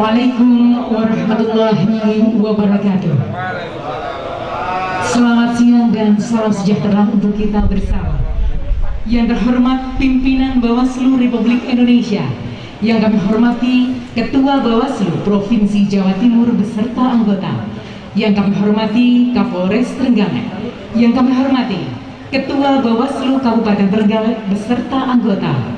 Assalamualaikum warahmatullahi wabarakatuh. Selamat siang dan salam sejahtera untuk kita bersama. Yang terhormat pimpinan Bawaslu Republik Indonesia, yang kami hormati Ketua Bawaslu Provinsi Jawa Timur beserta anggota, yang kami hormati Kapolres Trenggalek, yang kami hormati Ketua Bawaslu Kabupaten Trenggalek beserta anggota,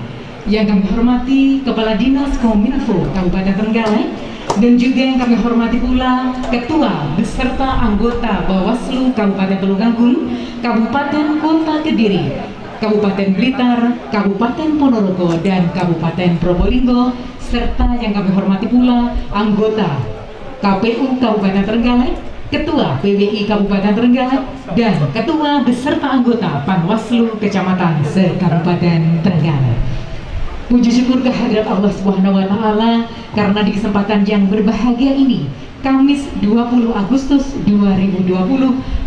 yang kami hormati Kepala Dinas Kominfo Kabupaten Trenggalek, dan juga yang kami hormati pula Ketua beserta anggota Bawaslu Kabupaten Tulungagung, Kabupaten Kota Kediri, Kabupaten Blitar, Kabupaten Ponorogo, dan Kabupaten Probolinggo, serta yang kami hormati pula anggota KPU Kabupaten Trenggalek, Ketua PWI Kabupaten Trenggalek, dan Ketua beserta anggota Panwaslu Kecamatan se-Kabupaten Trenggalek. Puji syukur kehadirat Allah Subhanahu wa Ta'ala, karena di kesempatan yang berbahagia ini, Kamis 20 Agustus 2020,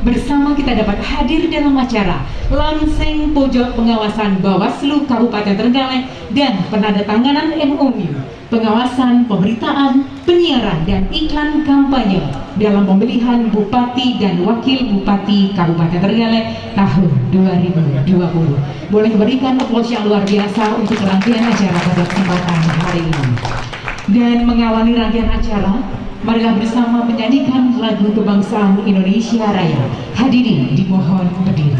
bersama kita dapat hadir dalam acara lansing pojok pengawasan Bawaslu Kabupaten Trenggalek dan penandatanganan MOU pengawasan pemberitaan, penyiaran, dan iklan kampanye dalam pemilihan Bupati dan Wakil Bupati Kabupaten Trenggalek tahun 2020. Boleh berikan aplaus yang luar biasa untuk rangkaian acara pada kesempatan hari ini. Dan mengawali rangkaian acara, marilah bersama menyanyikan lagu kebangsaan Indonesia Raya. Hadirin dimohon berdiri.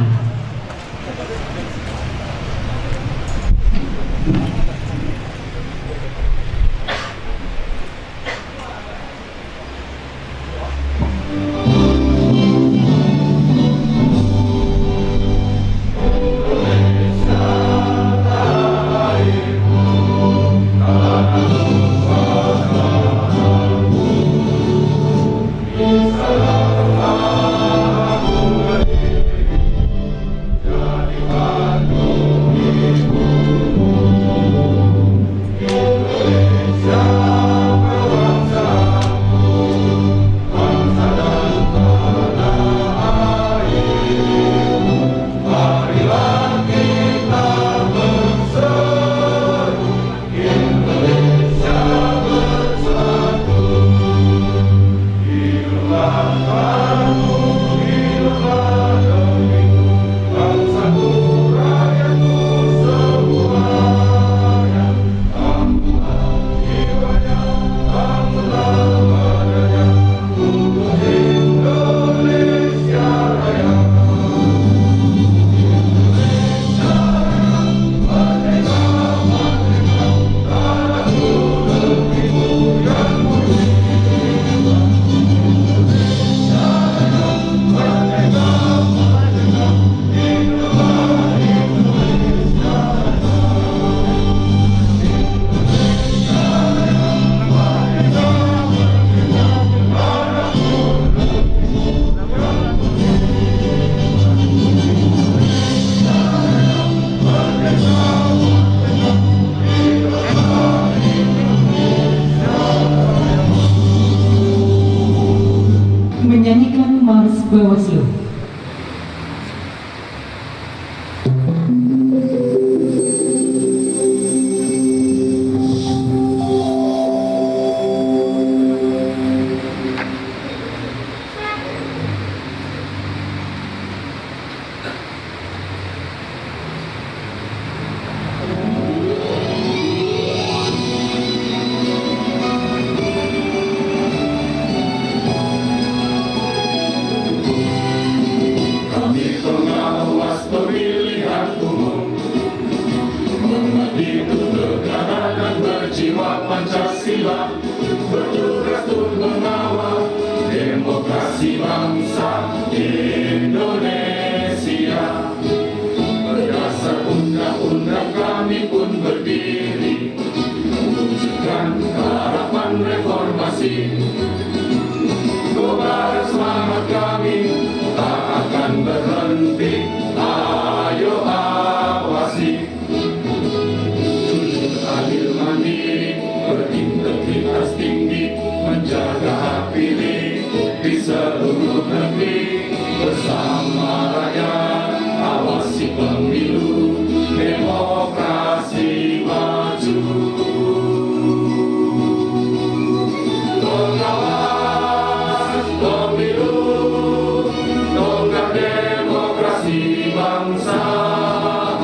bangsa,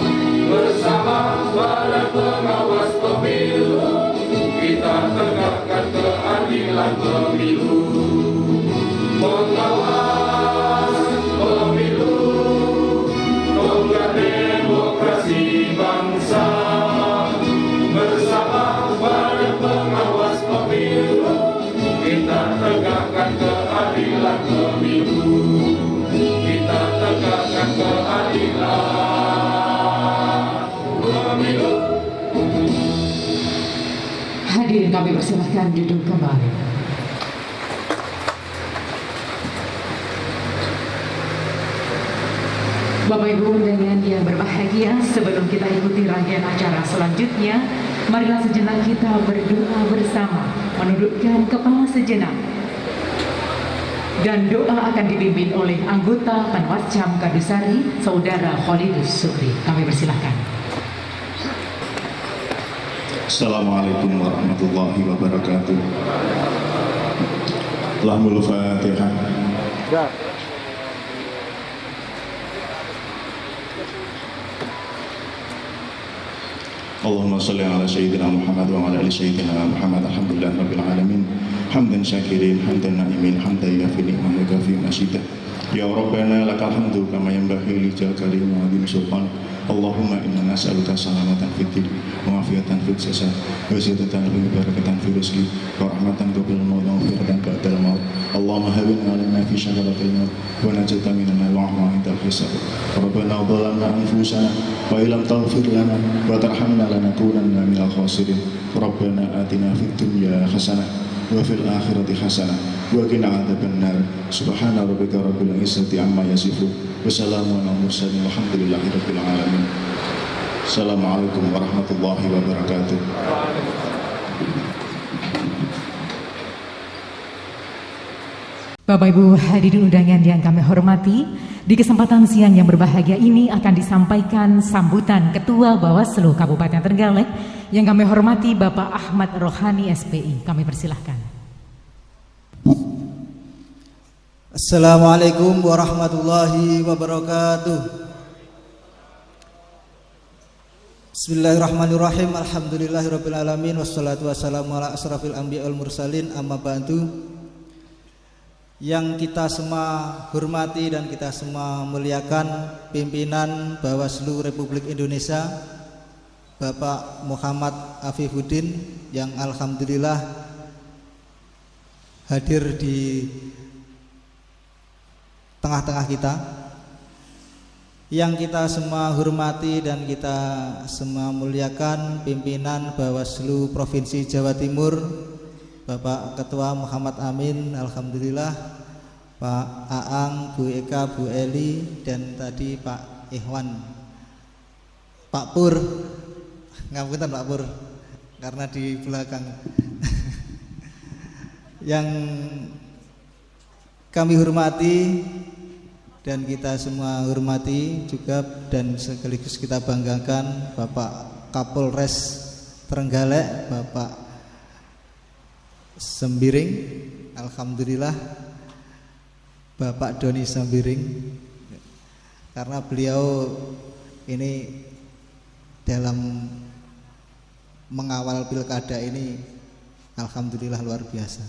bersama Badan Pengawas Pemilu, kita tegakkan keadilan pemilu. Pengawas pemilu, tonggak demokrasi bangsa, bersama Badan Pengawas Pemilu, kita tegakkan keadilan pemilu. Kita tegakkan keadilan pemilu. Hadirin kami persilahkan duduk kembali. Bapak Ibu undangan yang berbahagia, sebelum kita ikuti rangkaian acara selanjutnya, marilah sejenak kita berdoa bersama, menundukkan kepala sejenak. Dan doa akan dipimpin oleh anggota Panwascam Kadusari, Saudara Khalidus Sukri. Kami persilahkan. Assalamualaikum warahmatullahi wabarakatuh. Lahmul Fatihah. Allahumma salli ala Sayyidina Muhammad wa ala ali Sayyidina Muhammad. Alhamdulillah Rabbil Alamin. Hamdan syakirin, hamdan na'imin, hamdan yafi ni'mah wa kafi masyidah. Ya Rabbana lakal hamdu kama yanbaghi li jalali wa azim sultan. Allahumma inna nas'aluka salamatan fid din wa afiyatan fil jasad wa ziyadatan wa barakatan fil rizqi wa rahmatan qabla al-maut wa firdan ba'da al-maut. Allahumma hawwin 'alaina fi syagalatil maut wa najatan minan nar wa inda hisab. Rabbana dhalamna anfusana wa illam taghfir lana wa tarhamna lanakunanna minal khasirin. Rabbana atina fid dunya hasanah wa fil akhirati hasanah wa qina adzabannar. Subhana rabbika rabbil izzati amma yasifun wa salamun alal mursalin walhamdulillahi rabbil alamin. Assalamualaikum warahmatullahi wabarakatuh. Bapak Ibu hadirin undangan yang kami hormati, di kesempatan siang yang berbahagia ini akan disampaikan sambutan Ketua Bawaslu Kabupaten Trenggalek yang kami hormati Bapak Ahmad Rohani SPI. Kami persilahkan. Assalamualaikum warahmatullahi wabarakatuh. Bismillahirrahmanirrahim. Alhamdulillahirabbil alamin wassalatu wassalamu ala asrafil anbiya wal mursalin, amma ba'du. Yang kita semua hormati dan kita semua muliakan pimpinan Bawaslu Republik Indonesia Bapak Muhammad Afifuddin yang alhamdulillah hadir di tengah-tengah kita, yang kita semua hormati dan kita semua muliakan pimpinan Bawaslu Provinsi Jawa Timur Bapak Ketua Muhammad Amin, alhamdulillah, Pak Aang, Bu Eka, Bu Eli, dan tadi Pak Ikhwan, Pak Pur, ngapunten Pak Pur, karena di belakang. Yang kami hormati dan kita semua hormati juga dan sekaligus kita banggakan Bapak Kapolres Trenggalek, Bapak Sembiring, alhamdulillah Bapak Doni Sembiring, karena beliau ini dalam mengawal pilkada ini alhamdulillah luar biasa.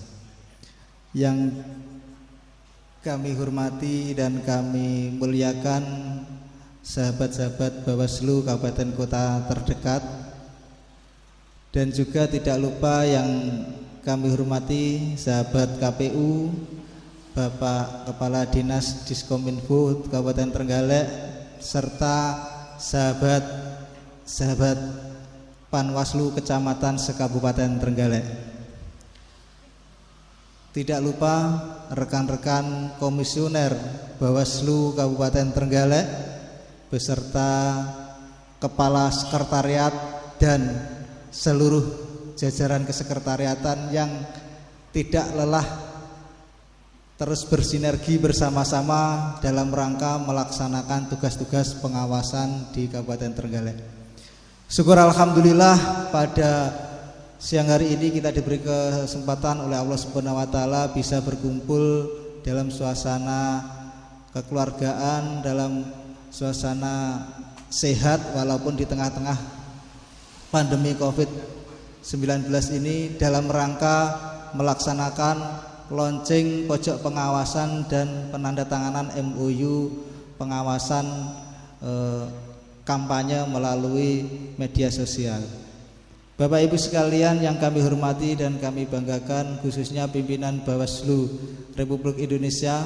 Yang kami hormati dan kami muliakan sahabat-sahabat Bawaslu Kabupaten Kota terdekat, dan juga tidak lupa yang kami hormati sahabat KPU, Bapak Kepala Dinas Diskominfo Kabupaten Trenggalek, serta sahabat Panwaslu Kecamatan Sekabupaten Trenggalek. Tidak lupa rekan-rekan komisioner Bawaslu Kabupaten Trenggalek beserta Kepala Sekretariat dan seluruh jajaran kesekretariatan yang tidak lelah terus bersinergi bersama-sama dalam rangka melaksanakan tugas-tugas pengawasan di Kabupaten Trenggalek. Syukur alhamdulillah pada siang hari ini kita diberi kesempatan oleh Allah Subhanahu wa taala bisa berkumpul dalam suasana kekeluargaan, dalam suasana sehat walaupun di tengah-tengah pandemi COVID-19 ini dalam rangka melaksanakan launching pojok pengawasan dan penandatanganan MOU pengawasan kampanye melalui media sosial. Bapak Ibu sekalian yang kami hormati dan kami banggakan, khususnya pimpinan Bawaslu Republik Indonesia,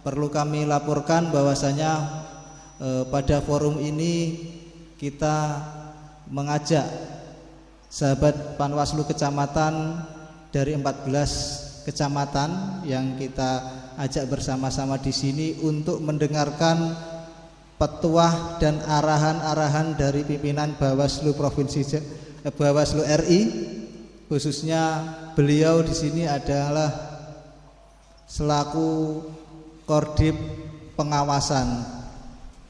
perlu kami laporkan bahwasanya pada forum ini kita mengajak sahabat Panwaslu kecamatan dari 14 kecamatan yang kita ajak bersama-sama di sini untuk mendengarkan petuah dan arahan-arahan dari pimpinan Bawaslu Bawaslu RI, khususnya beliau di sini adalah selaku Kordip pengawasan.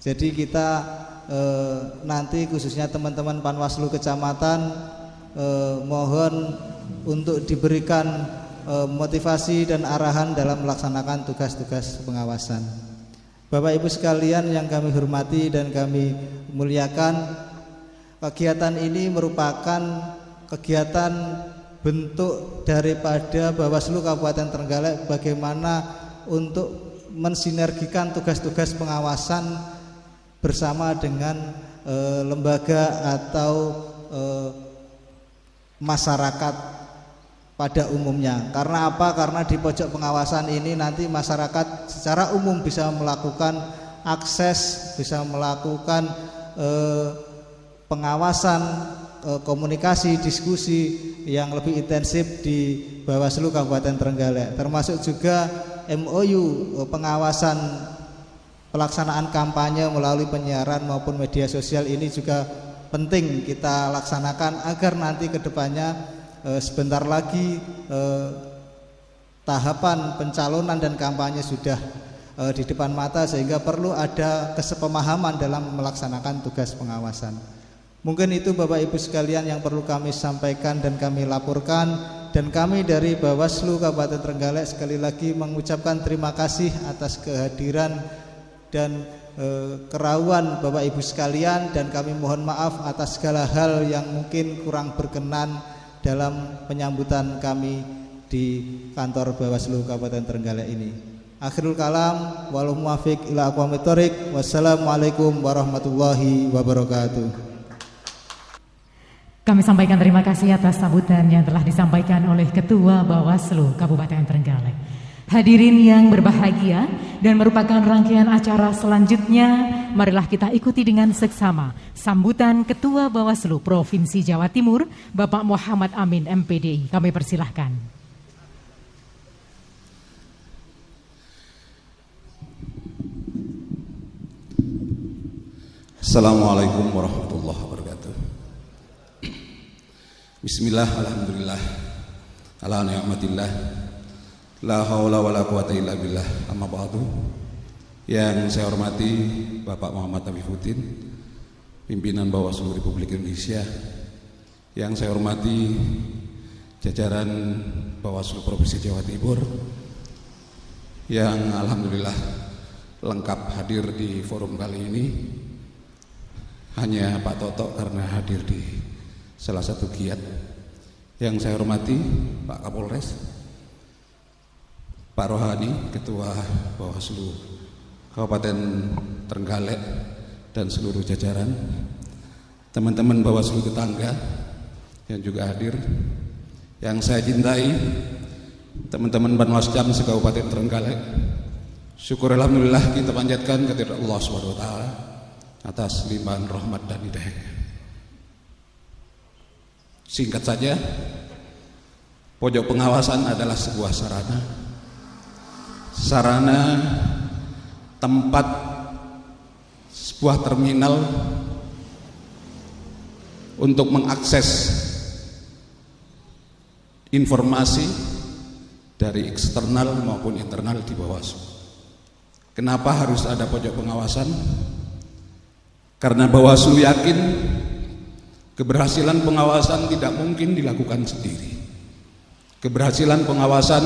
Jadi kita nanti khususnya teman-teman Panwaslu kecamatan mohon untuk diberikan motivasi dan arahan dalam melaksanakan tugas-tugas pengawasan. Bapak Ibu sekalian yang kami hormati dan kami muliakan, kegiatan ini merupakan kegiatan bentuk daripada Bawaslu Kabupaten Trenggalek bagaimana untuk mensinergikan tugas-tugas pengawasan bersama dengan lembaga atau masyarakat pada umumnya. Karena apa? Karena di pojok pengawasan ini nanti masyarakat secara umum bisa melakukan akses, bisa melakukan pengawasan, komunikasi, diskusi yang lebih intensif di Bawaslu Kabupaten Trenggalek, termasuk juga MOU pengawasan pelaksanaan kampanye melalui penyiaran maupun media sosial ini juga penting kita laksanakan agar nanti kedepannya sebentar lagi tahapan pencalonan dan kampanye sudah di depan mata, sehingga perlu ada kesepemahaman dalam melaksanakan tugas pengawasan. Mungkin itu Bapak Ibu sekalian yang perlu kami sampaikan dan kami laporkan, dan kami dari Bawaslu Kabupaten Trenggalek sekali lagi mengucapkan terima kasih atas kehadiran dan kerawan Bapak Ibu sekalian, dan kami mohon maaf atas segala hal yang mungkin kurang berkenan dalam penyambutan kami di kantor Bawaslu Kabupaten Trenggalek ini. Akhirul kalam, wal muwafiq ila aqwamit thoriq. Wassalamualaikum warahmatullahi wabarakatuh. Kami sampaikan terima kasih atas sambutan yang telah disampaikan oleh Ketua Bawaslu Kabupaten Trenggalek. Hadirin yang berbahagia, dan merupakan rangkaian acara selanjutnya, marilah kita ikuti dengan seksama sambutan Ketua Bawaslu Provinsi Jawa Timur, Bapak Muhammad Amin MPDI. Kami persilahkan. Assalamualaikum warahmatullahi wabarakatuh. Bismillah, alhamdulillah, ala ni'matillah, la haula wa la quwata illa billah, amma ba'du. Yang saya hormati Bapak Muhammad Afifuddin, pimpinan Bawaslu Republik Indonesia. Yang saya hormati jajaran Bawaslu Provinsi Jawa Timur, yang alhamdulillah lengkap hadir di forum kali ini. Hanya Pak Toto karena hadir di salah satu giat. Yang saya hormati Pak Kapolres, Pak Rohani, Ketua Bawaslu Kabupaten Trenggalek, dan seluruh jajaran, teman-teman Bawaslu tetangga yang juga hadir. Yang saya cintai, teman-teman Panwascam se-Kabupaten Trenggalek, syukur alhamdulillah kita panjatkan kehadirat Allah SWT atas limpahan rahmat dan hidayah. Singkat saja, pojok pengawasan adalah sebuah sarana tempat sebuah terminal untuk mengakses informasi dari eksternal maupun internal di Bawaslu. Kenapa harus ada pojok pengawasan? Karena Bawaslu yakin keberhasilan pengawasan tidak mungkin dilakukan sendiri. Keberhasilan pengawasan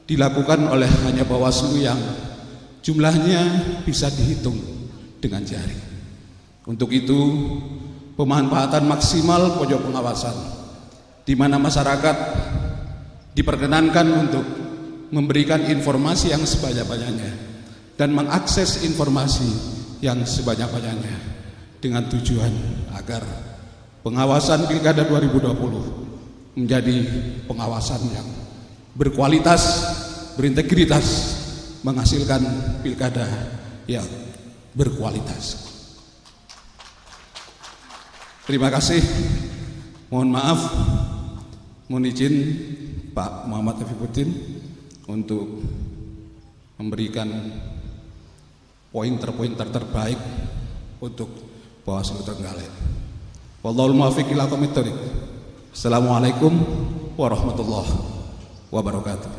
dilakukan oleh hanya Bawaslu yang jumlahnya bisa dihitung dengan jari. Untuk itu, pemanfaatan maksimal pojok pengawasan, di mana masyarakat diperkenankan untuk memberikan informasi yang sebanyak-banyaknya dan mengakses informasi yang sebanyak-banyaknya dengan tujuan agar pengawasan Pilkada 2020 menjadi pengawasan yang berkualitas, berintegritas, menghasilkan pilkada yang berkualitas. Terima kasih. Mohon maaf, mohon izin Pak Muhammad Afifuddin untuk memberikan pointer-pointer terbaik untuk Bawaslu Trenggalek. Wallahul muwaffiq ila aqwamit thoriq. Assalamualaikum warahmatullahi wabarakatuh.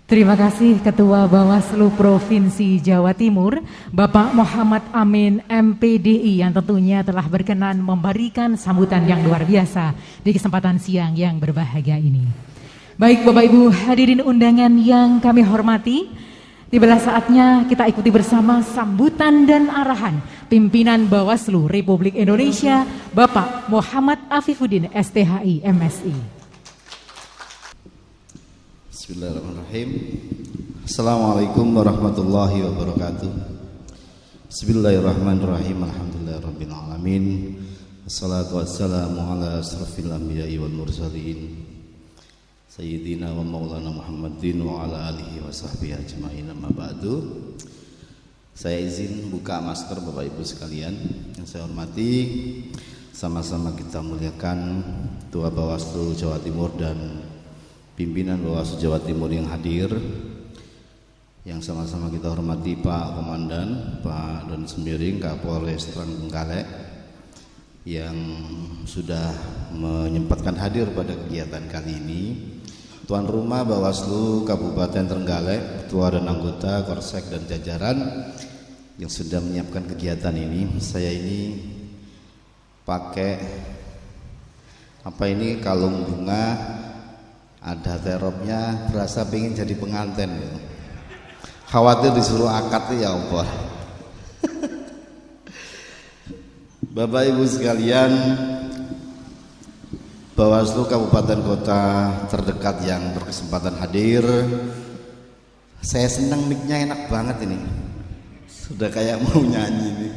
Terima kasih Ketua Bawaslu Provinsi Jawa Timur, Bapak Muhammad Amin MPDI yang tentunya telah berkenan memberikan sambutan yang luar biasa di kesempatan siang yang berbahagia ini. Baik Bapak Ibu hadirin undangan yang kami hormati, tibalah saatnya kita ikuti bersama sambutan dan arahan pimpinan Bawaslu Republik Indonesia, Bapak Muhammad Afifuddin STHI MSI. Bismillahirrahmanirrahim. Assalamualaikum warahmatullahi wabarakatuh. Bismillahirrahmanirrahim. Alhamdulillahirabbil alamin. Wassalatu wassalamu ala asrofil anbiya'i wal mursalin Sayyidina wa maulana Muhammadin wa ala alihi wa sahbihi ajma'in, amma ba'du. Saya izin buka masker Bapak Ibu sekalian yang saya hormati. Sama-sama kita muliakan Ketua Bawaslu Jawa Timur dan pimpinan Bawaslu Jawa Timur yang hadir, yang sama-sama kita hormati Pak Komandan, Pak Don Sembiring, Kapolres Trenggalek yang sudah menyempatkan hadir pada kegiatan kali ini. Tuan rumah Bawaslu Kabupaten Trenggalek, ketua dan anggota Korsek dan jajaran yang sudah menyiapkan kegiatan ini. Saya ini pakai kalung bunga, ada teropnya, berasa pengen jadi pengantin gitu. Khawatir disuruh akad ya Allah. Bapak Ibu sekalian, Bawaslu Kabupaten Kota terdekat yang berkesempatan hadir, saya senang mic-nya enak banget ini, sudah kayak mau nyanyi nih.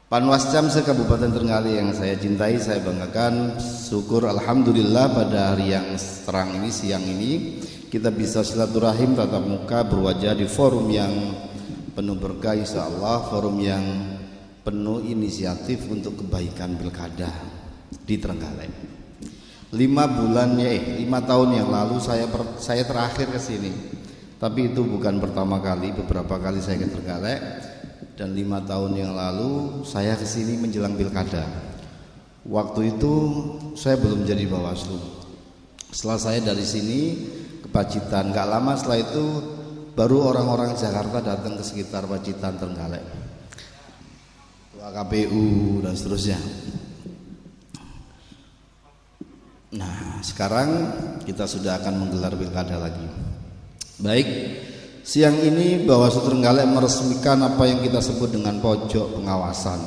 Panwascam se-Kabupaten Trenggalek yang saya cintai, saya banggakan, syukur alhamdulillah pada hari yang terang ini, siang ini kita bisa silaturahim tatap muka berwajah di forum yang penuh berkah insyaallah, forum yang penuh inisiatif untuk kebaikan pilkada di Trenggalek. 5 tahun yang lalu saya terakhir ke sini, tapi itu bukan pertama kali, beberapa kali saya ke Trenggalek. Dan 5 tahun yang lalu saya kesini menjelang pilkada. Waktu itu saya belum jadi Bawaslu. Setelah saya dari sini ke Pacitan, gak lama setelah itu baru orang-orang Jakarta datang ke sekitar Pacitan, Trenggalek, KPU dan seterusnya. Nah sekarang kita sudah akan menggelar pilkada lagi. Baik, siang ini Bawaslu Trenggalek meresmikan apa yang kita sebut dengan pojok pengawasan.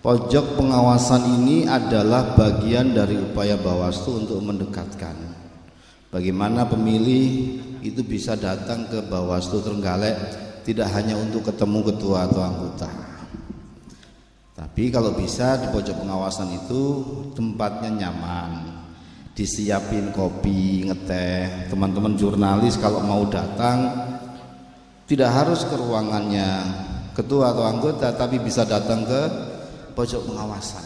Pojok pengawasan ini adalah bagian dari upaya Bawaslu untuk mendekatkan bagaimana pemilih itu bisa datang ke Bawaslu Trenggalek, tidak hanya untuk ketemu ketua atau anggota, tapi kalau bisa di pojok pengawasan itu tempatnya nyaman, disiapin kopi, ngeteh. Teman-teman jurnalis kalau mau datang tidak harus ke ruangannya ketua atau anggota, tapi bisa datang ke pojok pengawasan.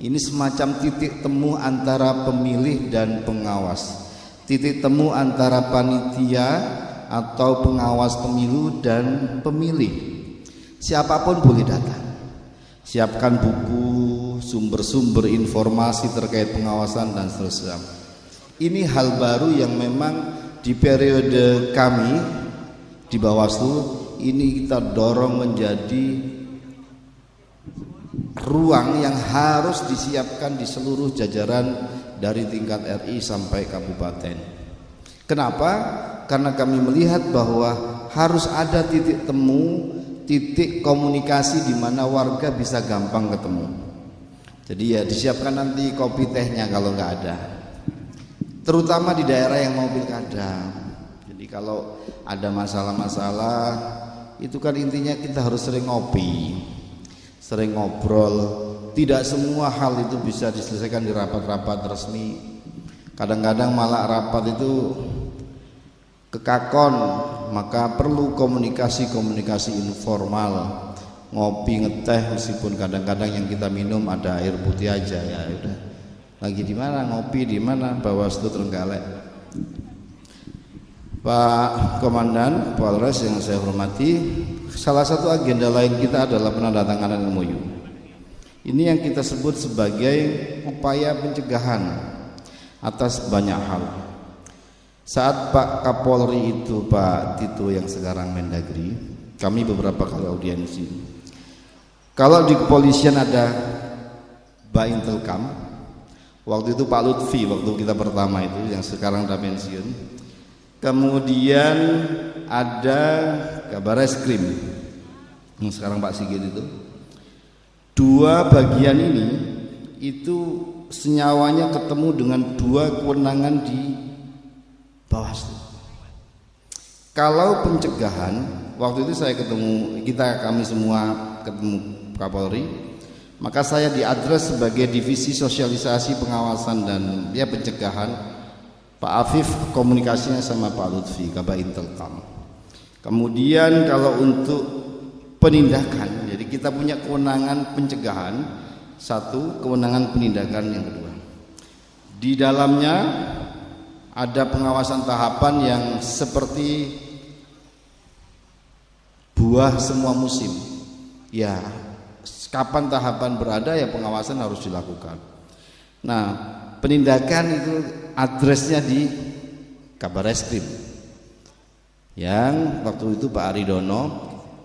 Ini semacam titik temu antara pemilih dan pengawas, titik temu antara panitia atau pengawas pemilu dan pemilih. Siapapun boleh datang. Siapkan buku, sumber-sumber informasi terkait pengawasan dan seterusnya. Ini hal baru yang memang di periode kami di Bawaslu ini kita dorong menjadi ruang yang harus disiapkan di seluruh jajaran dari tingkat RI sampai kabupaten. Kenapa? Karena kami melihat bahwa harus ada titik temu titik komunikasi di mana warga bisa gampang ketemu. Jadi ya disiapkan nanti kopi tehnya kalau nggak ada, terutama di daerah yang mau pilkada. Jadi kalau ada masalah-masalah itu kan intinya kita harus sering ngopi, sering ngobrol. Tidak semua hal itu bisa diselesaikan di rapat-rapat resmi. Kadang-kadang malah rapat itu kekakon, maka perlu komunikasi informal, ngopi ngeteh, meskipun kadang-kadang yang kita minum ada air putih aja. Ya udah, lagi di mana ngopi, di mana Bawaslu Trenggalek. Pak Komandan Polres yang saya hormati, salah satu agenda lain kita adalah penandatanganan MOU. Ini yang kita sebut sebagai upaya pencegahan atas banyak hal. Saat Pak Kapolri itu Pak Tito yang sekarang Mendagri, kami beberapa kali audiensi. Kalau di kepolisian ada Baintelkam, waktu itu Pak Lutfi, waktu kita pertama itu yang sekarang udah pensiun. Kemudian ada Kabar Eskrim yang sekarang Pak Sigit itu. Dua bagian ini itu senyawanya ketemu dengan dua kewenangan di Bawaslu. Kalau pencegahan, waktu itu saya ketemu, kami semua ketemu Kapolri, maka saya diadres sebagai divisi sosialisasi pengawasan dan dia pencegahan. Pak Afif komunikasinya sama Pak Lutfi, Kabak Intelkam. Kemudian kalau untuk penindakan, jadi kita punya kewenangan pencegahan satu, kewenangan penindakan yang kedua. Di dalamnya ada pengawasan tahapan yang seperti buah semua musim. Ya, kapan tahapan berada ya pengawasan harus dilakukan. Nah, penindakan itu adresnya di Kabar Eskrim. Yang waktu itu Pak Aridono,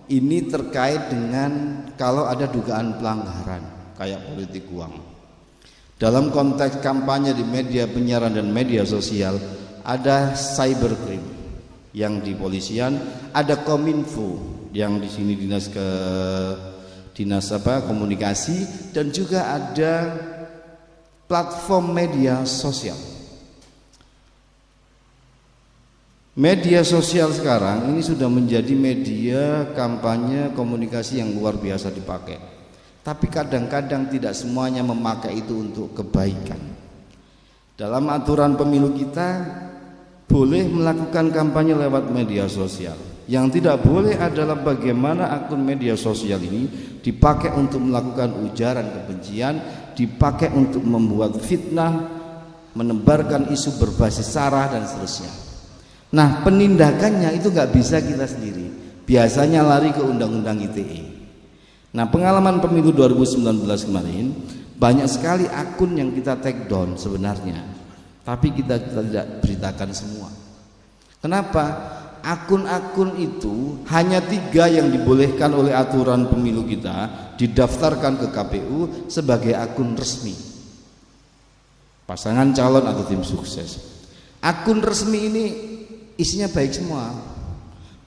ini terkait dengan kalau ada dugaan pelanggaran kayak politik uang. Dalam konteks kampanye di media penyiaran dan media sosial ada cybercrime yang di polisian, ada Kominfo yang di sini dinas komunikasi, dan juga ada platform media sosial. Media sosial sekarang ini sudah menjadi media kampanye komunikasi yang luar biasa dipakai. Tapi kadang-kadang tidak semuanya memakai itu untuk kebaikan. Dalam aturan pemilu kita boleh melakukan kampanye lewat media sosial. Yang tidak boleh adalah bagaimana akun media sosial ini dipakai untuk melakukan ujaran kebencian, dipakai untuk membuat fitnah, menebarkan isu berbasis sara dan seterusnya. Nah, penindakannya itu nggak bisa kita sendiri. Biasanya lari ke Undang-Undang ITE. Nah, pengalaman pemilu 2019 kemarin banyak sekali akun yang kita take down sebenarnya, tapi kita tidak beritakan semua. Kenapa? Akun-akun itu hanya 3 yang dibolehkan oleh aturan pemilu kita didaftarkan ke KPU sebagai akun resmi, pasangan calon atau tim sukses. Akun resmi ini isinya baik semua.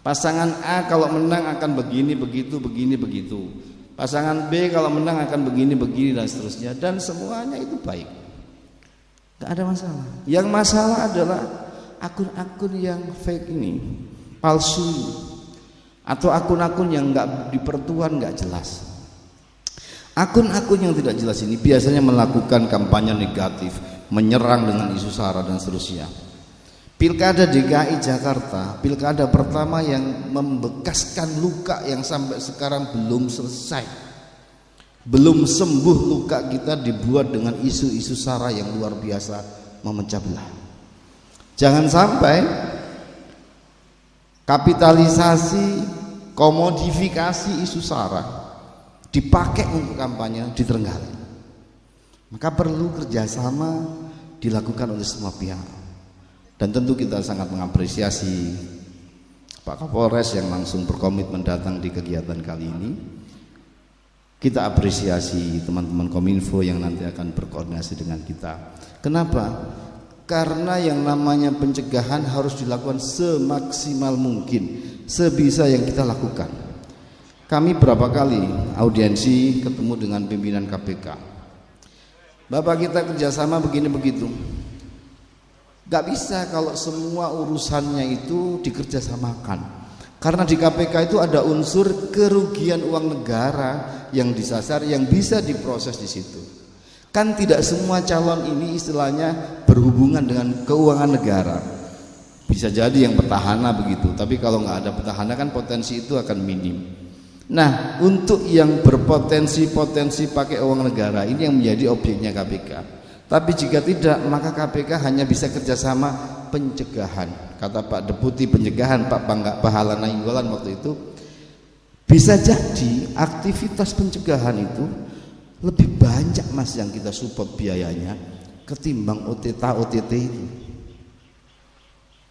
Pasangan A kalau menang akan begini, begitu, begini, begitu. Pasangan B kalau menang akan begini, begini, dan seterusnya. Dan semuanya itu baik, gak ada masalah. Yang masalah adalah akun-akun yang fake ini, palsu, atau akun-akun yang gak dipertuan, gak jelas. Akun-akun yang tidak jelas ini biasanya melakukan kampanye negatif, menyerang dengan isu sara dan seterusnya. Pilkada DKI Jakarta, pilkada pertama yang membekaskan luka yang sampai sekarang belum selesai, belum sembuh luka kita, dibuat dengan isu-isu sara yang luar biasa memecah belah. Jangan sampai kapitalisasi, komodifikasi isu sara dipakai untuk kampanye di Trenggalek. Maka perlu kerjasama dilakukan oleh semua pihak. Dan tentu kita sangat mengapresiasi Pak Kapolres yang langsung berkomitmen datang di kegiatan kali ini. Kita apresiasi teman-teman Kominfo yang nanti akan berkoordinasi dengan kita. Kenapa? Karena yang namanya pencegahan harus dilakukan semaksimal mungkin, sebisa yang kita lakukan. Kami berapa kali audiensi ketemu dengan pimpinan KPK. Bapak, kita kerjasama begini begitu. Gak bisa kalau semua urusannya itu dikerjasamakan. Karena di KPK itu ada unsur kerugian uang negara yang disasar, yang bisa diproses di situ. Kan tidak semua calon ini istilahnya berhubungan dengan keuangan negara. Bisa jadi yang petahana begitu, tapi kalau nggak ada petahana kan potensi itu akan minim. Nah, untuk yang berpotensi pakai uang negara ini yang menjadi objeknya KPK. Tapi jika tidak, maka KPK hanya bisa kerjasama pencegahan. Kata Pak Deputi Pencegahan, Pak Pahala Nainggolan waktu itu, bisa jadi aktivitas pencegahan itu lebih banyak Mas yang kita support biayanya ketimbang OTT itu.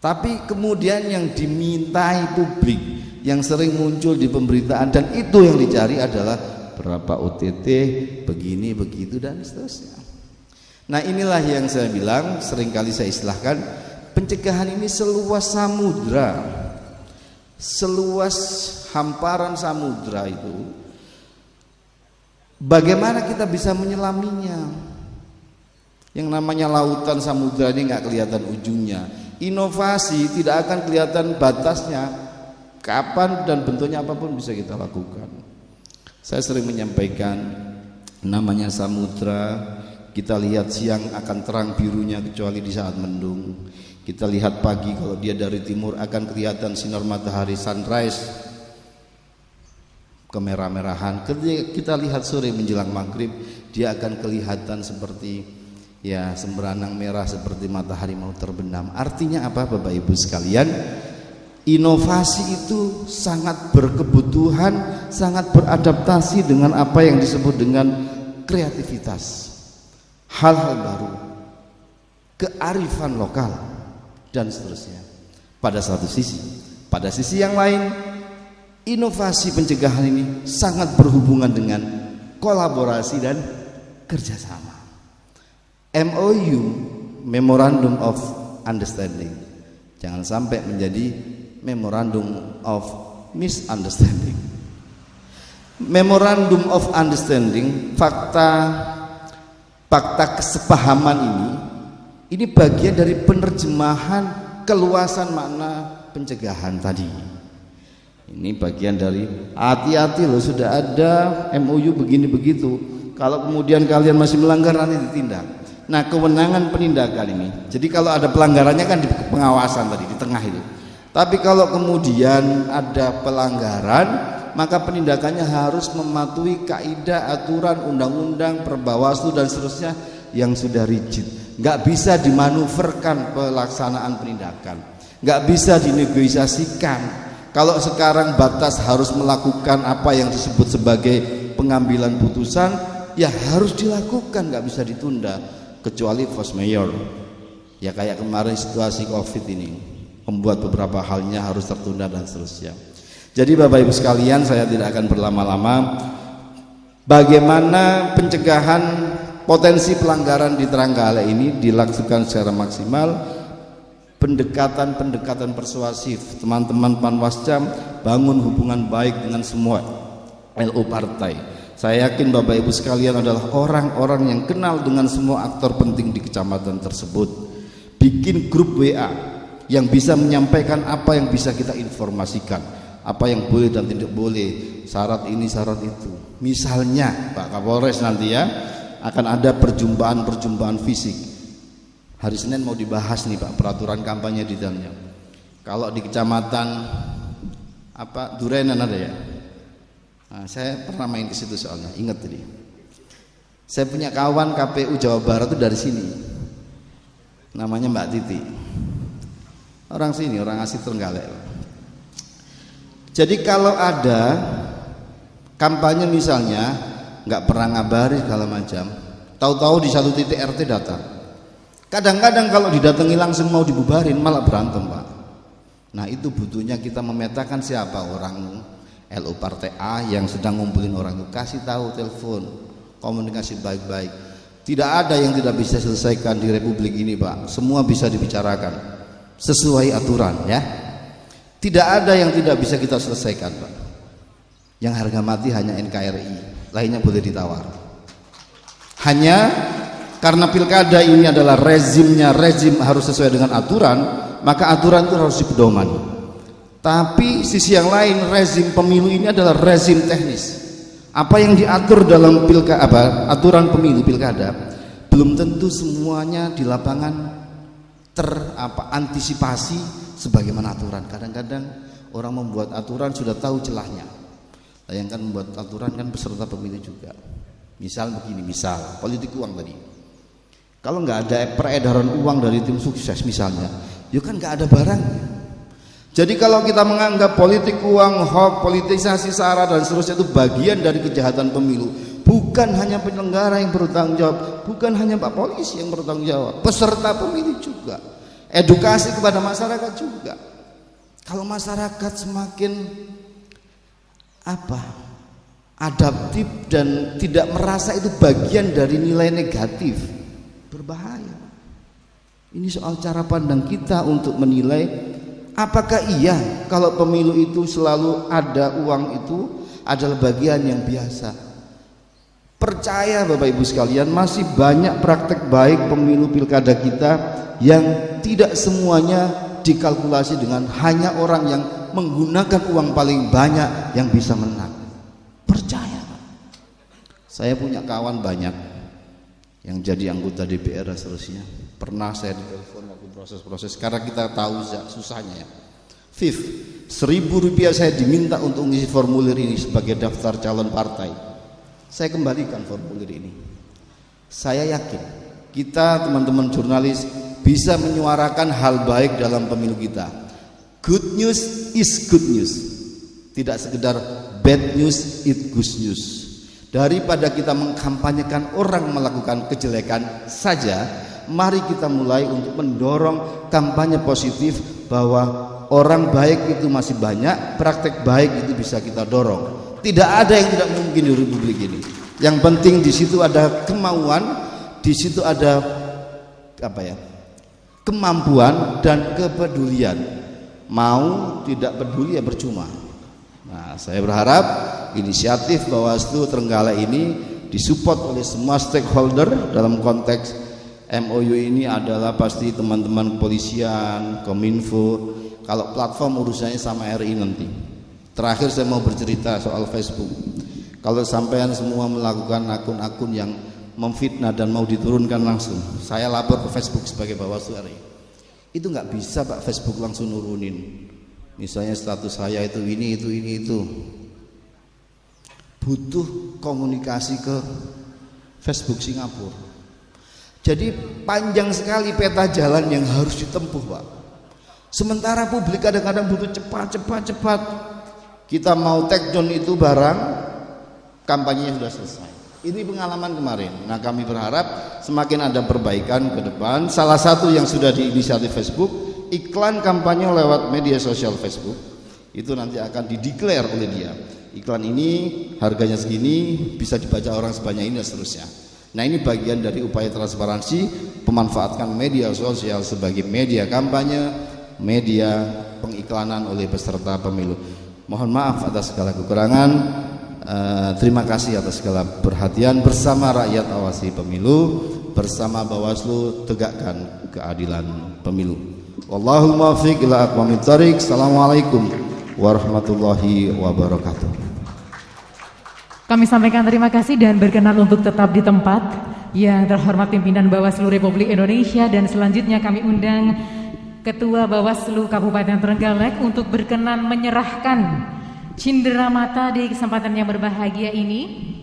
Tapi kemudian yang dimintai publik, yang sering muncul di pemberitaan dan itu yang dicari adalah berapa OTT, begini, begitu dan seterusnya. Nah, inilah yang saya bilang, seringkali saya istilahkan, pencegahan ini seluas samudra, seluas hamparan samudra itu. Bagaimana kita bisa menyelaminya? Yang namanya lautan samudra ini nggak kelihatan ujungnya. Inovasi tidak akan kelihatan batasnya. Kapan dan bentuknya apapun bisa kita lakukan. Saya sering menyampaikan, namanya samudra, kita lihat siang akan terang birunya kecuali di saat mendung. Kita lihat pagi kalau dia dari timur akan kelihatan sinar matahari sunrise kemerah-merahan. Ketika kita lihat sore menjelang maghrib, dia akan kelihatan seperti ya semberanang merah seperti matahari mau terbenam. Artinya apa Bapak Ibu sekalian? Inovasi itu sangat berkebutuhan, sangat beradaptasi dengan apa yang disebut dengan kreativitas, hal-hal baru, kearifan lokal dan seterusnya. Pada satu sisi, pada sisi yang lain, inovasi pencegahan ini sangat berhubungan dengan kolaborasi dan kerjasama. MOU, Memorandum of Understanding, jangan sampai menjadi Memorandum of Misunderstanding. Memorandum of Understanding, fakta kesepahaman ini bagian dari penerjemahan keluasan makna pencegahan tadi. Ini bagian dari hati-hati loh, sudah ada MOU begini begitu. Kalau kemudian kalian masih melanggar nanti ditindak. Nah, kewenangan penindakan ini. Jadi kalau ada pelanggarannya kan di pengawasan tadi di tengah itu. Tapi kalau kemudian ada pelanggaran, maka penindakannya harus mematuhi kaidah, aturan, undang-undang, perbawaslu dan seterusnya yang sudah rigid. Nggak bisa dimanuverkan pelaksanaan penindakan, nggak bisa dinegosiasikan. Kalau sekarang batas harus melakukan apa yang disebut sebagai pengambilan putusan, ya harus dilakukan, nggak bisa ditunda, kecuali force majeure. Ya kayak kemarin situasi COVID ini, membuat beberapa halnya harus tertunda dan seterusnya. Jadi Bapak Ibu sekalian, saya tidak akan berlama-lama. Bagaimana pencegahan potensi pelanggaran di Trenggalek ini dilakukan secara maksimal, pendekatan persuasif, teman-teman Panwascam bangun hubungan baik dengan semua LO partai. Saya yakin Bapak Ibu sekalian adalah orang-orang yang kenal dengan semua aktor penting di kecamatan tersebut. Bikin grup WA yang bisa menyampaikan apa yang bisa kita informasikan, apa yang boleh dan tidak boleh, syarat ini syarat itu. Misalnya Pak Kapolres nanti ya akan ada perjumpaan fisik. Hari Senin mau dibahas nih Pak peraturan kampanye di dalamnya. Kalau di kecamatan Durenan ada ya. Nah, saya pernah main ke situ soalnya, ingat tadi. Saya punya kawan KPU Jawa Barat itu dari sini. Namanya Mbak Titi. Orang sini, orang asli Trenggalek. Jadi kalau ada kampanye misalnya nggak pernah ngabari segala macam, tahu-tahu di satu titik RT datang. Kadang-kadang kalau didatangi langsung mau dibubarin malah berantem Pak. Nah itu butuhnya kita memetakan siapa orang LO Partai A yang sedang ngumpulin orang itu, kasih tahu, telepon, komunikasi baik-baik. Tidak ada yang tidak bisa selesaikan di Republik ini Pak. Semua bisa dibicarakan sesuai aturan ya. Tidak ada yang tidak bisa kita selesaikan Pak. Yang harga mati hanya NKRI, lainnya boleh ditawar. Hanya karena pilkada ini adalah rezim harus sesuai dengan aturan, maka aturan itu harus dipedomani. Tapi sisi yang lain, rezim pemilu ini adalah rezim teknis. Apa yang diatur dalam aturan pemilu pilkada belum tentu semuanya di lapangan antisipasi sebagaimana aturan. Kadang-kadang orang membuat aturan sudah tahu celahnya. Bayangkan membuat aturan kan peserta pemilu juga. Misal begini, misal politik uang tadi. Kalau nggak ada peredaran uang dari tim sukses misalnya, ya kan nggak ada barangnya. Jadi kalau kita menganggap politik uang, hoax, politisasi sara dan seterusnya itu bagian dari kejahatan pemilu, bukan hanya penyelenggara yang bertanggung jawab, bukan hanya Pak Polisi yang bertanggung jawab, peserta pemilu juga, edukasi kepada masyarakat juga. Kalau masyarakat semakin adaptif dan tidak merasa itu bagian dari nilai negatif, berbahaya. Ini soal cara pandang kita untuk menilai apakah iya kalau pemilu itu selalu ada uang itu adalah bagian yang biasa. Percaya Bapak Ibu sekalian, masih banyak praktek baik pemilu pilkada kita yang tidak semuanya dikalkulasi dengan hanya orang yang menggunakan uang paling banyak yang bisa menang. Percaya. Saya punya kawan banyak yang jadi anggota DPR dan seterusnya. Pernah saya ditelepon waktu proses-proses karena kita tahu susahnya ya. Viv, Rp1.000 saya diminta untuk mengisi formulir ini sebagai daftar calon partai. Saya kembalikan formulir ini. Saya yakin kita teman-teman jurnalis bisa menyuarakan hal baik dalam pemilu kita. Good news is good news. Tidak sekedar bad news is good news. Daripada kita mengkampanyekan orang melakukan kejelekan saja, mari kita mulai untuk mendorong kampanye positif bahwa orang baik itu masih banyak, praktek baik itu bisa kita dorong. Tidak ada yang tidak mungkin di Republik ini. Yang penting di situ ada kemauan, di situ ada kemampuan dan kepedulian. Mau tidak peduli ya percuma. Nah, saya berharap inisiatif Bawaslu Trenggalek ini disupport oleh semua stakeholder. Dalam konteks MOU ini adalah pasti teman-teman kepolisian, Kominfo. Kalau platform urusannya sama RI nanti. Terakhir saya mau bercerita soal Facebook. Kalau sampean semua melakukan akun-akun yang memfitnah dan mau diturunkan langsung, saya lapor ke Facebook sebagai Bawaslu RI. Itu nggak bisa Pak, Facebook langsung nurunin. Misalnya status saya itu ini itu. Butuh komunikasi ke Facebook Singapura. Jadi panjang sekali peta jalan yang harus ditempuh Pak. Sementara publik kadang-kadang butuh cepat. Kita mau take down itu barang, kampanyenya sudah selesai. Ini pengalaman kemarin. Nah, kami berharap semakin ada perbaikan ke depan. Salah satu yang sudah diinisiatif Facebook, iklan kampanye lewat media sosial Facebook itu nanti akan dideklar oleh dia. Iklan ini harganya segini, bisa dibaca orang sebanyak ini dan seterusnya. Nah, ini bagian dari upaya transparansi, pemanfaatkan media sosial sebagai media kampanye, media pengiklanan oleh peserta pemilu. Mohon maaf atas segala kekurangan. Terima kasih atas segala perhatian. Bersama rakyat awasi pemilu, bersama Bawaslu tegakkan keadilan pemilu. Wallahul muwaffiq ila aqwamit thoriq. Assalamualaikum warahmatullahi wabarakatuh. Kami sampaikan terima kasih dan berkenan untuk tetap di tempat. Yang terhormat pimpinan Bawaslu Republik Indonesia, dan selanjutnya kami undang Ketua Bawaslu Kabupaten Trenggalek untuk berkenan menyerahkan cindera mata di kesempatan yang berbahagia ini,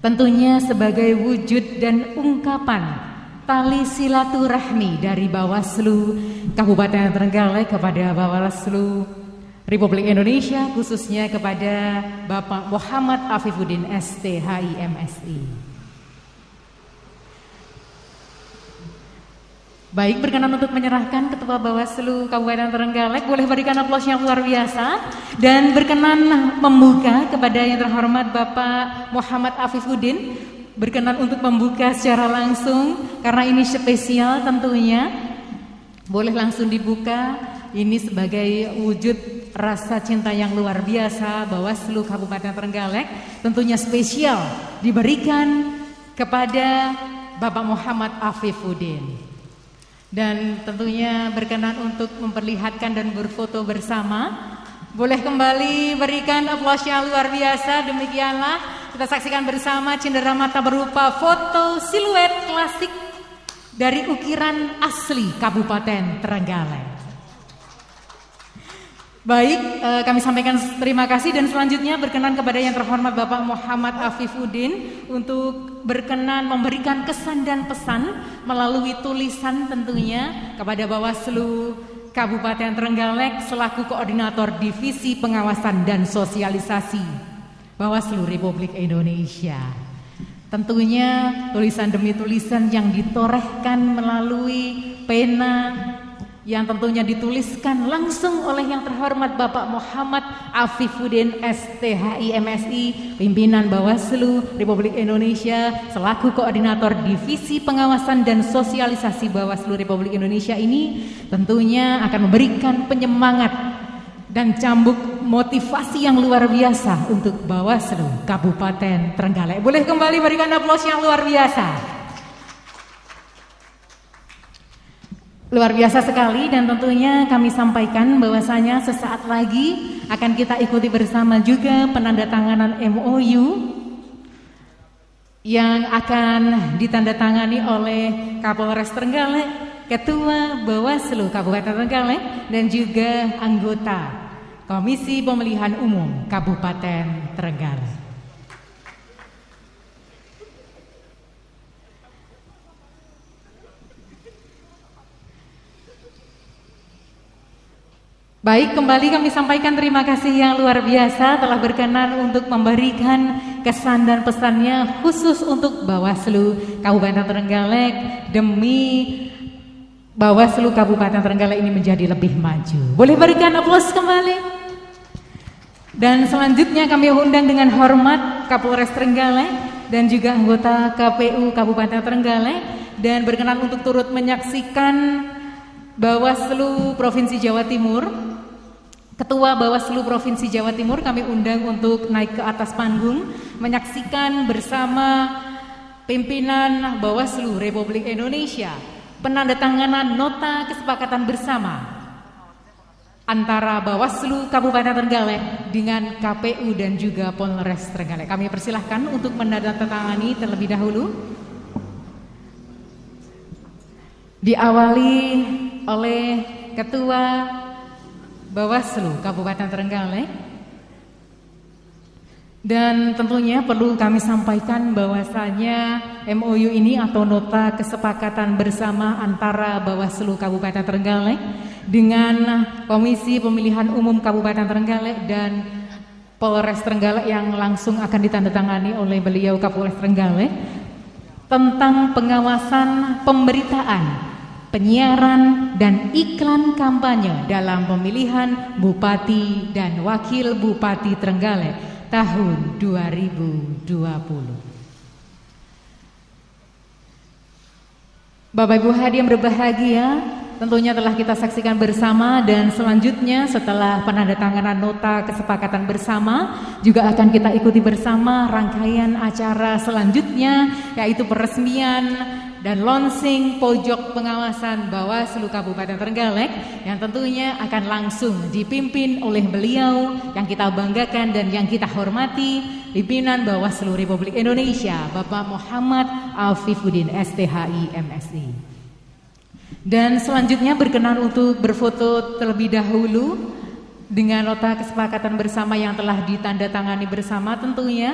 tentunya sebagai wujud dan ungkapan tali silaturahmi dari Bawaslu Kabupaten Trenggalek kepada Bawaslu Republik Indonesia, khususnya kepada Bapak Muhammad Afifuddin STHI MSI. Baik, berkenan untuk menyerahkan Ketua Bawaslu Kabupaten Trenggalek. Boleh berikan aplaus yang luar biasa. Dan berkenan membuka kepada yang terhormat Bapak Muhammad Afifuddin, berkenan untuk membuka secara langsung karena ini spesial tentunya. Boleh langsung dibuka. Ini sebagai wujud rasa cinta yang luar biasa Bawaslu Kabupaten Trenggalek tentunya spesial diberikan kepada Bapak Muhammad Afifuddin. Dan tentunya berkenan untuk memperlihatkan dan berfoto bersama. Boleh kembali berikan aplaus yang luar biasa. Demikianlah kita saksikan bersama cindera mata berupa foto siluet klasik dari ukiran asli Kabupaten Trenggalek. Baik, kami sampaikan terima kasih dan selanjutnya berkenan kepada yang terhormat Bapak Muhammad Afifuddin untuk berkenan memberikan kesan dan pesan melalui tulisan tentunya kepada Bawaslu Kabupaten Trenggalek selaku Koordinator Divisi Pengawasan dan Sosialisasi Bawaslu Republik Indonesia. Tentunya tulisan demi tulisan yang ditorehkan melalui pena yang tentunya dituliskan langsung oleh yang terhormat Bapak Muhammad Afifuddin STHI MSI, pimpinan Bawaslu Republik Indonesia selaku Koordinator Divisi Pengawasan dan Sosialisasi Bawaslu Republik Indonesia ini tentunya akan memberikan penyemangat dan cambuk motivasi yang luar biasa untuk Bawaslu Kabupaten Trenggalek. Boleh kembali berikan aplaus yang luar biasa. Luar biasa sekali dan tentunya kami sampaikan bahwasanya sesaat lagi akan kita ikuti bersama juga penandatanganan MOU yang akan ditandatangani oleh Kapolres Trenggalek, Ketua Bawaslu Kabupaten Trenggalek dan juga anggota Komisi Pemilihan Umum Kabupaten Trenggalek. Baik, kembali kami sampaikan terima kasih yang luar biasa telah berkenan untuk memberikan kesan dan pesannya khusus untuk Bawaslu Kabupaten Trenggalek demi Bawaslu Kabupaten Trenggalek ini menjadi lebih maju. Boleh berikan aplaus kembali. Dan selanjutnya kami undang dengan hormat Kapolres Trenggalek dan juga anggota KPU Kabupaten Trenggalek dan berkenan untuk turut menyaksikan Bawaslu Provinsi Jawa Timur. Ketua Bawaslu Provinsi Jawa Timur kami undang untuk naik ke atas panggung menyaksikan bersama pimpinan Bawaslu Republik Indonesia penandatanganan nota kesepakatan bersama antara Bawaslu Kabupaten Trenggalek dengan KPU dan juga Polres Trenggalek. Kami persilahkan untuk menandatangani terlebih dahulu. Diawali oleh Ketua Bawaslu Kabupaten Trenggalek. Dan tentunya perlu kami sampaikan bahwasanya MOU ini atau nota kesepakatan bersama antara Bawaslu Kabupaten Trenggalek dengan Komisi Pemilihan Umum Kabupaten Trenggalek dan Polres Trenggalek yang langsung akan ditandatangani oleh beliau Kapolres Trenggalek tentang pengawasan pemberitaan, penyiaran dan iklan kampanye dalam pemilihan Bupati dan Wakil Bupati Trenggalek tahun 2020. Bapak Ibu hadirin berbahagia, tentunya telah kita saksikan bersama dan selanjutnya setelah penandatanganan nota kesepakatan bersama juga akan kita ikuti bersama rangkaian acara selanjutnya yaitu peresmian dan launching pojok pengawasan Bawaslu Kabupaten Trenggalek yang tentunya akan langsung dipimpin oleh beliau yang kita banggakan dan yang kita hormati, pimpinan Bawaslu Republik Indonesia Bapak Muhammad Afifuddin STHI MSI. Dan selanjutnya berkenan untuk berfoto terlebih dahulu dengan nota kesepakatan bersama yang telah ditandatangani bersama tentunya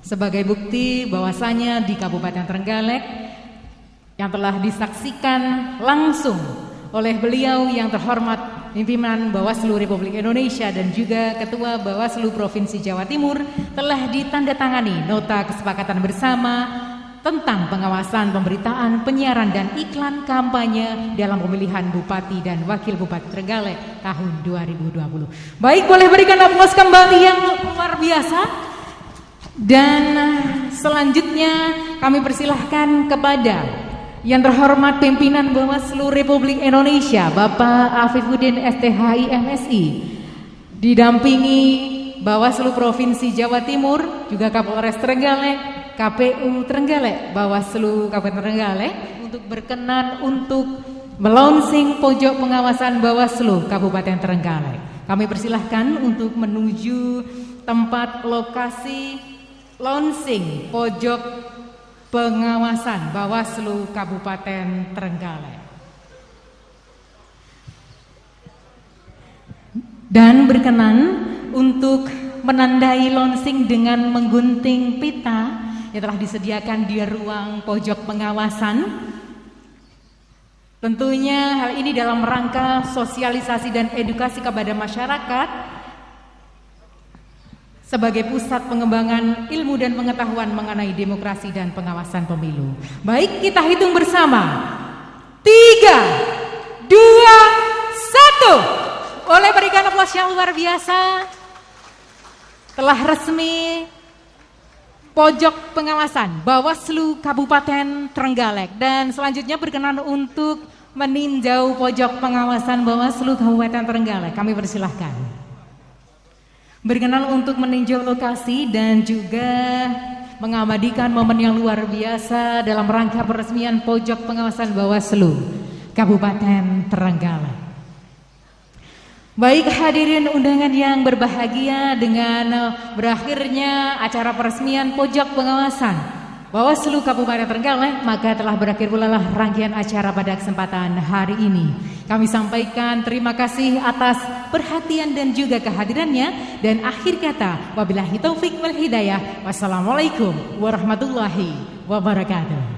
sebagai bukti bahwasanya di Kabupaten Trenggalek yang telah disaksikan langsung oleh beliau yang terhormat pimpinan Bawaslu Republik Indonesia dan juga Ketua Bawaslu Provinsi Jawa Timur telah ditandatangani nota kesepakatan bersama tentang pengawasan pemberitaan, penyiaran dan iklan kampanye dalam pemilihan Bupati dan Wakil Bupati Trenggalek tahun 2020. Baik, boleh berikan aplaus kembali yang luar biasa. Dan selanjutnya kami persilahkan kepada Yang terhormat pimpinan Bawaslu Republik Indonesia Bapak Afifuddin STHI MSI, didampingi Bawaslu Provinsi Jawa Timur, juga Kapolres Trenggalek, KPU Trenggalek, Bawaslu Kabupaten Trenggalek, untuk berkenan untuk melaunching pojok pengawasan Bawaslu Kabupaten Trenggalek. Kami persilahkan untuk menuju tempat lokasi launching pojok pengawasan Bawaslu Kabupaten Trenggalek. Dan berkenan untuk menandai launching dengan menggunting pita yang telah disediakan di ruang pojok pengawasan. Tentunya hal ini dalam rangka sosialisasi dan edukasi kepada masyarakat sebagai pusat pengembangan ilmu dan pengetahuan mengenai demokrasi dan pengawasan pemilu. Baik, kita hitung bersama. 3, 2, 1. Oleh berikan aplaus yang luar biasa. Telah resmi pojok pengawasan Bawaslu Kabupaten Trenggalek, dan selanjutnya berkenan untuk meninjau pojok pengawasan Bawaslu Kabupaten Trenggalek. Kami persilahkan. Berkenan untuk meninjau lokasi dan juga mengabadikan momen yang luar biasa dalam rangka peresmian pojok pengawasan Bawaslu Kabupaten Trenggalek. Baik hadirin undangan yang berbahagia, dengan berakhirnya acara peresmian pojok pengawasan Bawaslu Kabupaten Trenggalek, maka telah berakhir pula rangkaian acara pada kesempatan hari ini. Kami sampaikan terima kasih atas perhatian dan juga kehadirannya, dan akhir kata wabillahi taufik wal hidayah. Wassalamualaikum warahmatullahi wabarakatuh.